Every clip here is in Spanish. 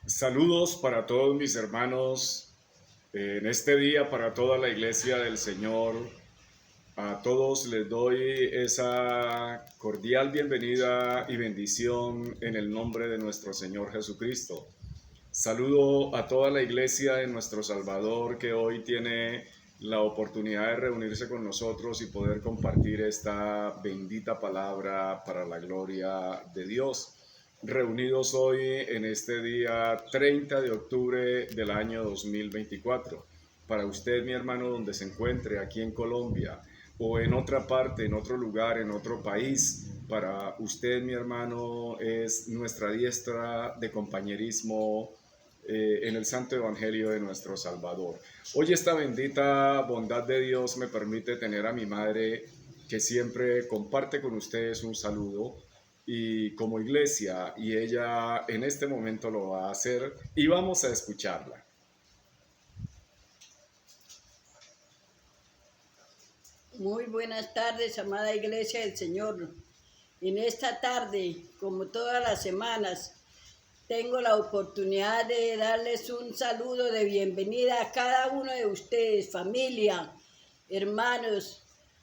Saludos para todos mis hermanos en este día, para toda la iglesia del Señor. A todos les doy esa cordial bienvenida y bendición en el nombre de nuestro Señor Jesucristo. Saludo a toda la iglesia de nuestro Salvador que hoy tiene la oportunidad de reunirse con nosotros y poder compartir esta bendita palabra para la gloria de Dios. Reunidos hoy en este día 30 de octubre del año 2024. Para usted, mi hermano, donde se encuentre, aquí en Colombia o en otra parte, en otro lugar, en otro país, para usted, mi hermano, es nuestra diestra de compañerismo en el Santo Evangelio de nuestro Salvador. Hoy esta bendita bondad de Dios me permite tener a mi madre que siempre comparte con ustedes un saludo y como iglesia, y ella en este momento lo va a hacer y vamos a escucharla. Muy buenas tardes, amada Iglesia del Señor. En esta tarde, como todas las semanas, tengo la oportunidad de darles un saludo de bienvenida a cada uno de ustedes, familia, hermanos,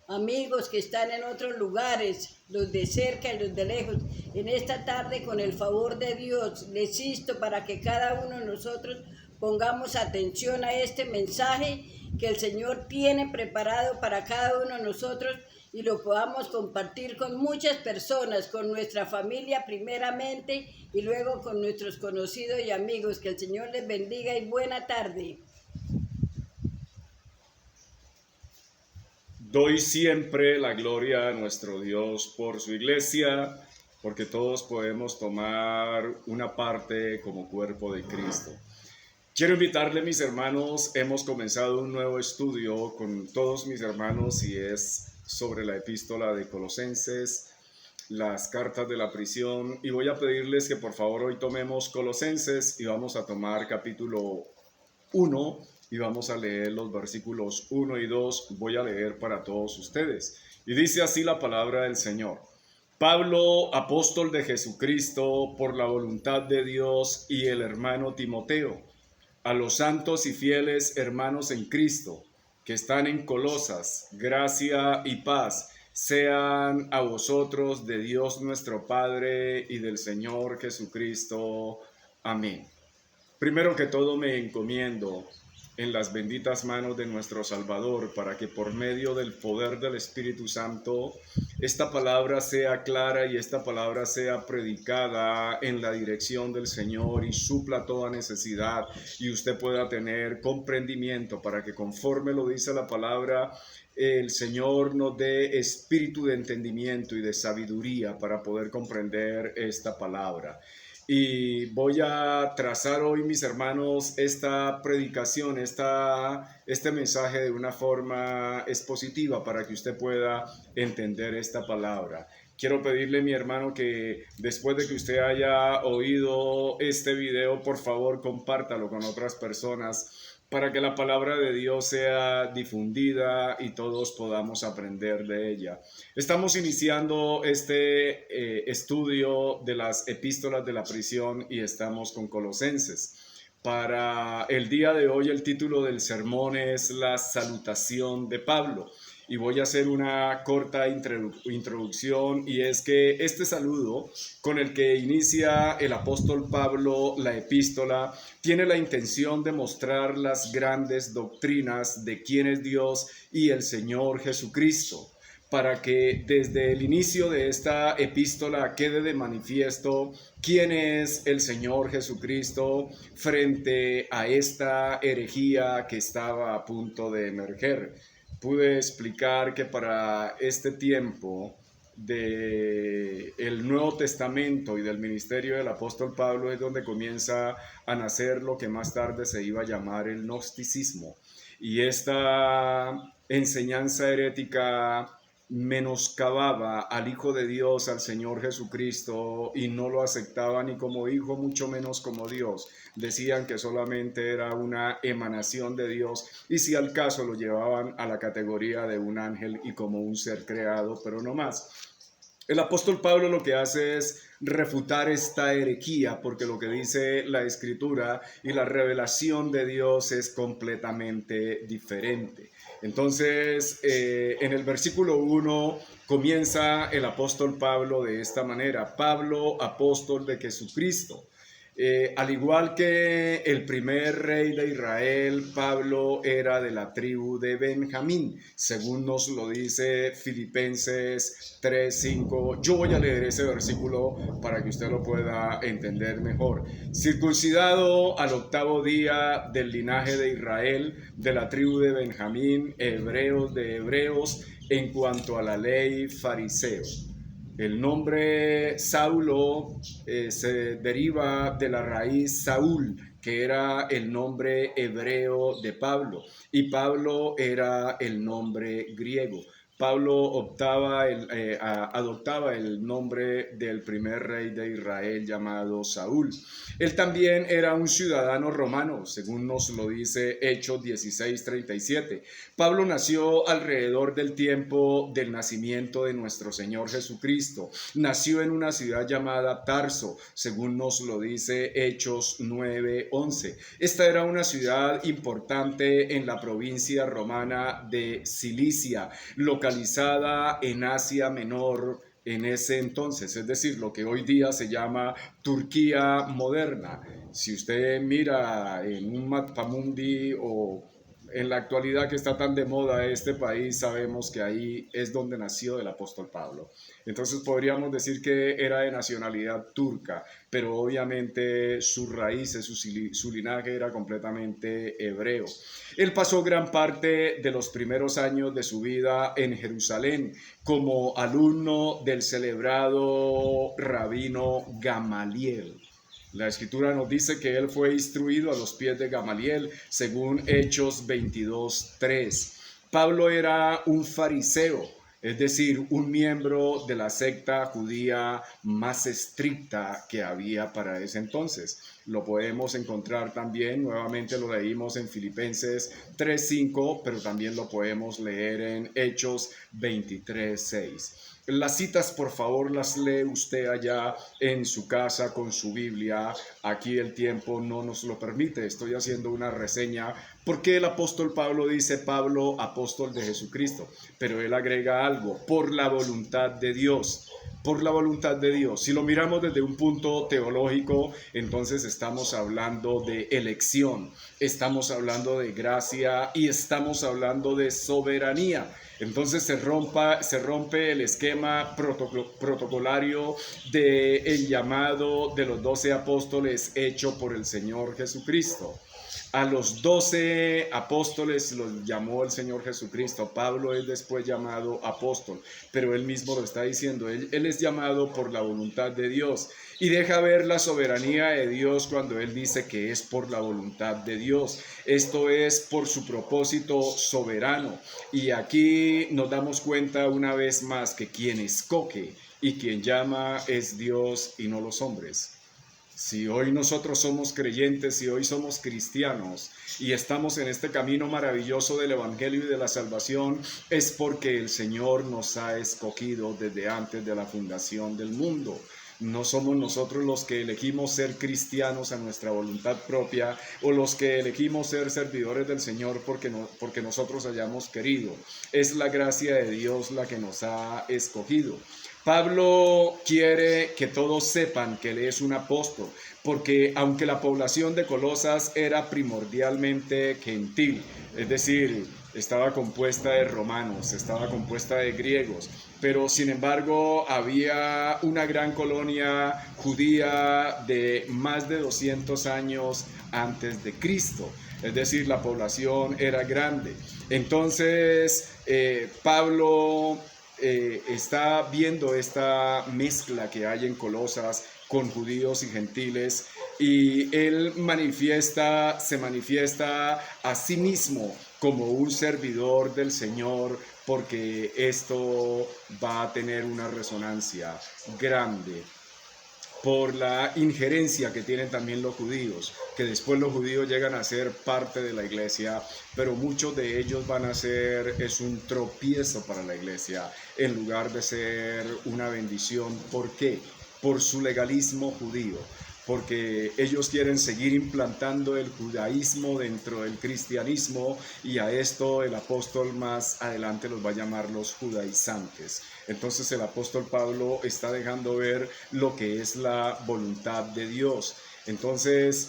amigos que están en otros lugares, los de cerca y los de lejos. En esta tarde, con el favor de Dios, les insto para que cada uno de nosotros pongamos atención a este mensaje que el Señor tiene preparado para cada uno de nosotros y lo podamos compartir con muchas personas, con nuestra familia primeramente y luego con nuestros conocidos y amigos. Que el Señor les bendiga y buena tarde. Doy siempre la gloria a nuestro Dios por su iglesia, porque todos podemos tomar una parte como cuerpo de Cristo. Quiero invitarle, mis hermanos, hemos comenzado un nuevo estudio con todos mis hermanos y es sobre la epístola de Colosenses, las cartas de la prisión, y voy a pedirles que por favor hoy tomemos Colosenses y vamos a tomar capítulo 1 y vamos a leer los versículos 1 y 2. Voy a leer para todos ustedes. Y dice así la palabra del Señor. Pablo, apóstol de Jesucristo, por la voluntad de Dios, y el hermano Timoteo, a los santos y fieles hermanos en Cristo, que están en Colosas, gracia y paz sean a vosotros de Dios nuestro Padre y del Señor Jesucristo. Amén. Primero que todo me encomiendo en las benditas manos de nuestro Salvador para que por medio del poder del Espíritu Santo esta palabra sea clara y esta palabra sea predicada en la dirección del Señor y supla toda necesidad y usted pueda tener comprendimiento para que conforme lo dice la palabra el Señor nos dé espíritu de entendimiento y de sabiduría para poder comprender esta palabra. Y voy a trazar hoy, mis hermanos, esta predicación, este mensaje de una forma expositiva para que usted pueda entender esta palabra. Quiero pedirle, mi hermano, que después de que usted haya oído este video, por favor, compártalo con otras personas para que la palabra de Dios sea difundida y todos podamos aprender de ella. Estamos iniciando este estudio de las epístolas de la prisión y estamos con Colosenses. Para el día de hoy el título del sermón es La salutación de Pablo. Y voy a hacer una corta introducción y es que este saludo con el que inicia el apóstol Pablo la epístola tiene la intención de mostrar las grandes doctrinas de quién es Dios y el Señor Jesucristo, para que desde el inicio de esta epístola quede de manifiesto quién es el Señor Jesucristo frente a esta herejía que estaba a punto de emerger. Pude explicar que para este tiempo del Nuevo Testamento y del ministerio del apóstol Pablo es donde comienza a nacer lo que más tarde se iba a llamar el gnosticismo. Y esta enseñanza herética menoscababa al Hijo de Dios, al Señor Jesucristo, y no lo aceptaba ni como hijo, mucho menos como Dios. Decían que solamente era una emanación de Dios y si al caso lo llevaban a la categoría de un ángel y como un ser creado, pero no más. El apóstol Pablo lo que hace es refutar esta herejía, porque lo que dice la Escritura y la revelación de Dios es completamente diferente. Entonces, en el versículo 1 comienza el apóstol Pablo de esta manera: Pablo, apóstol de Jesucristo. Al igual que el primer rey de Israel, Pablo era de la tribu de Benjamín, según nos lo dice Filipenses 3:5. Yo voy a leer ese versículo para que usted lo pueda entender mejor. Circuncidado al 8º día del linaje de Israel, de la tribu de Benjamín, hebreos de hebreos, en cuanto a la ley, fariseo. El nombre Saulo se deriva de la raíz Saúl, que era el nombre hebreo de Pablo, y Pablo era el nombre griego. Pablo adoptaba el nombre del primer rey de Israel llamado Saúl. Él también era un ciudadano romano, según nos lo dice Hechos 16:37. Pablo nació alrededor del tiempo del nacimiento de nuestro Señor Jesucristo. Nació en una ciudad llamada Tarso, según nos lo dice Hechos 9:11. Esta era una ciudad importante en la provincia romana de Cilicia, localizada en Asia Menor en ese entonces, es decir, lo que hoy día se llama Turquía moderna. Si usted mira en un mapamundi o en la actualidad que está tan de moda este país, sabemos que ahí es donde nació el apóstol Pablo. Entonces podríamos decir que era de nacionalidad turca, pero obviamente sus raíces, su linaje era completamente hebreo. Él pasó gran parte de los primeros años de su vida en Jerusalén como alumno del celebrado rabino Gamaliel. La Escritura nos dice que él fue instruido a los pies de Gamaliel, según Hechos 22:3. Pablo era un fariseo, es decir, un miembro de la secta judía más estricta que había para ese entonces. Lo podemos encontrar también, nuevamente lo leímos en Filipenses 3:5, pero también lo podemos leer en Hechos 23:6. Las citas, por favor, las lee usted allá en su casa con su Biblia. Aquí el tiempo no nos lo permite. Estoy haciendo una reseña porque el apóstol Pablo dice: Pablo, apóstol de Jesucristo. Pero él agrega algo: por la voluntad de Dios. Por la voluntad de Dios. Si lo miramos desde un punto teológico, entonces estamos hablando de elección, estamos hablando de gracia y estamos hablando de soberanía. Entonces se rompe el esquema protocolario del llamado de los 12 apóstoles hecho por el Señor Jesucristo. A los 12 apóstoles los llamó el Señor Jesucristo. Pablo es después llamado apóstol, pero él mismo lo está diciendo. Él es llamado por la voluntad de Dios. Y deja ver la soberanía de Dios cuando él dice que es por la voluntad de Dios. Esto es por su propósito soberano. Y aquí nos damos cuenta una vez más que quien escoge y quien llama es Dios y no los hombres. Si hoy nosotros somos creyentes, si hoy somos cristianos y estamos en este camino maravilloso del Evangelio y de la salvación, es porque el Señor nos ha escogido desde antes de la fundación del mundo. No somos nosotros los que elegimos ser cristianos a nuestra voluntad propia o los que elegimos ser servidores del Señor porque nosotros hayamos querido. Es la gracia de Dios la que nos ha escogido. Pablo quiere que todos sepan que él es un apóstol, porque aunque la población de Colosas era primordialmente gentil, es decir, estaba compuesta de romanos, estaba compuesta de griegos, pero sin embargo había una gran colonia judía de más de 200 años antes de Cristo, es decir, la población era grande. Entonces, Pablo está viendo esta mezcla que hay en Colosas con judíos y gentiles, y él se manifiesta a sí mismo como un servidor del Señor, porque esto va a tener una resonancia grande por la injerencia que tienen también los judíos, que después los judíos llegan a ser parte de la iglesia, pero muchos de ellos van a ser un tropiezo para la iglesia, en lugar de ser una bendición. ¿Por qué? por su legalismo judío, porque ellos quieren seguir implantando el judaísmo dentro del cristianismo, y a esto el apóstol más adelante los va a llamar los judaizantes. Entonces el apóstol Pablo está dejando ver lo que es la voluntad de Dios. Entonces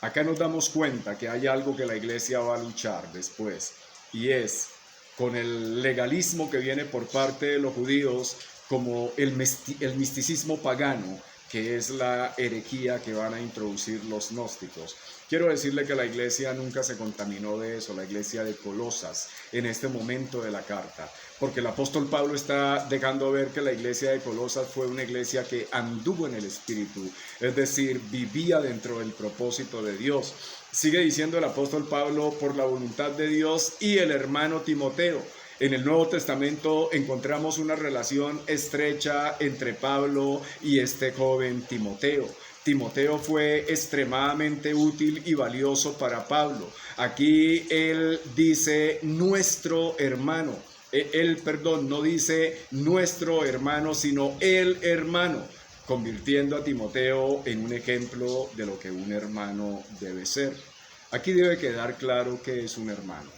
acá nos damos cuenta que hay algo que la iglesia va a luchar después, y es con el legalismo que viene por parte de los judíos, como el misticismo pagano, que es la herejía que van a introducir los gnósticos. Quiero decirle que la iglesia nunca se contaminó de eso, la iglesia de Colosas, en este momento de la carta, porque el apóstol Pablo está dejando ver que la iglesia de Colosas fue una iglesia que anduvo en el Espíritu, es decir, vivía dentro del propósito de Dios. Sigue diciendo el apóstol Pablo, por la voluntad de Dios y el hermano Timoteo. En el Nuevo Testamento encontramos una relación estrecha entre Pablo y este joven Timoteo. Timoteo fue extremadamente útil y valioso para Pablo. Aquí él dice nuestro hermano. No dice nuestro hermano, sino el hermano, convirtiendo a Timoteo en un ejemplo de lo que un hermano debe ser. Aquí debe quedar claro que es un hermano.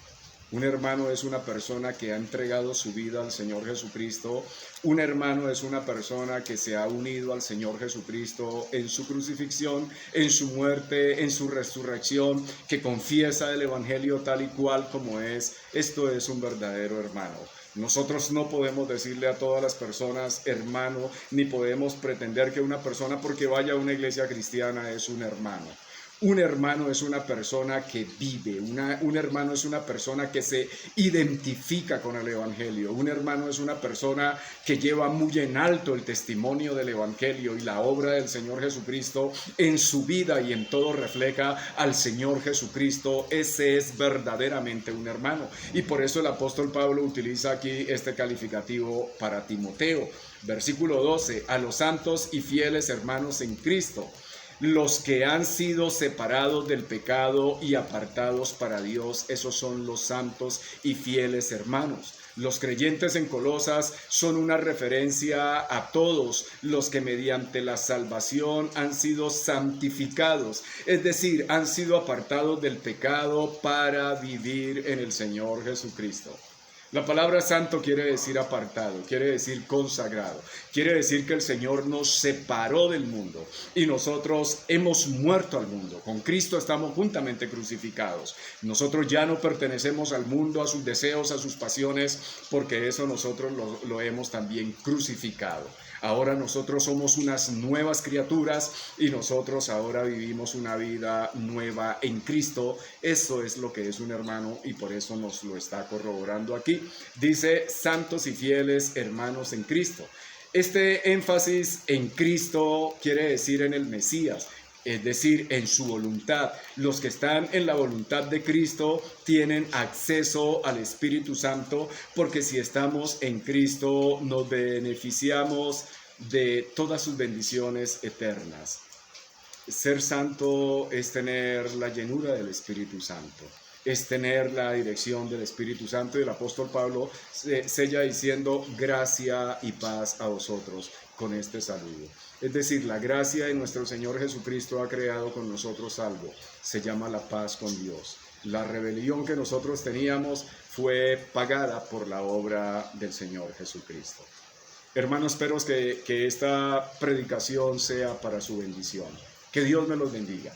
Un hermano es una persona que ha entregado su vida al Señor Jesucristo. Un hermano es una persona que se ha unido al Señor Jesucristo en su crucifixión, en su muerte, en su resurrección, que confiesa el Evangelio tal y cual como es. Esto es un verdadero hermano. Nosotros no podemos decirle a todas las personas hermano, ni podemos pretender que una persona porque vaya a una iglesia cristiana es un hermano. Un hermano es una persona que vive, un hermano es una persona que se identifica con el Evangelio, un hermano es una persona que lleva muy en alto el testimonio del Evangelio y la obra del Señor Jesucristo en su vida, y en todo refleja al Señor Jesucristo. Ese es verdaderamente un hermano, y por eso el apóstol Pablo utiliza aquí este calificativo para Timoteo. Versículo 12, a los santos y fieles hermanos en Cristo, los que han sido separados del pecado y apartados para Dios, esos son los santos y fieles hermanos. Los creyentes en Colosas son una referencia a todos los que mediante la salvación han sido santificados, es decir, han sido apartados del pecado para vivir en el Señor Jesucristo. La palabra santo quiere decir apartado, quiere decir consagrado, quiere decir que el Señor nos separó del mundo y nosotros hemos muerto al mundo. Con Cristo estamos juntamente crucificados. Nosotros ya no pertenecemos al mundo, a sus deseos, a sus pasiones, porque eso nosotros lo hemos también crucificado. Ahora nosotros somos unas nuevas criaturas y nosotros ahora vivimos una vida nueva en Cristo. Eso es lo que es un hermano, y por eso nos lo está corroborando aquí. Dice santos y fieles hermanos en Cristo. Este énfasis en Cristo quiere decir en el Mesías, es decir, en su voluntad. Los que están en la voluntad de Cristo tienen acceso al Espíritu Santo, porque si estamos en Cristo nos beneficiamos de todas sus bendiciones eternas. Ser santo es tener la llenura del Espíritu Santo, es tener la dirección del Espíritu Santo, y el apóstol Pablo sella diciendo gracia y paz a vosotros con este saludo. Es decir, la gracia de nuestro Señor Jesucristo ha creado con nosotros algo, se llama la paz con Dios. La rebelión que nosotros teníamos fue pagada por la obra del Señor Jesucristo. Hermanos, espero que esta predicación sea para su bendición. Que Dios me los bendiga.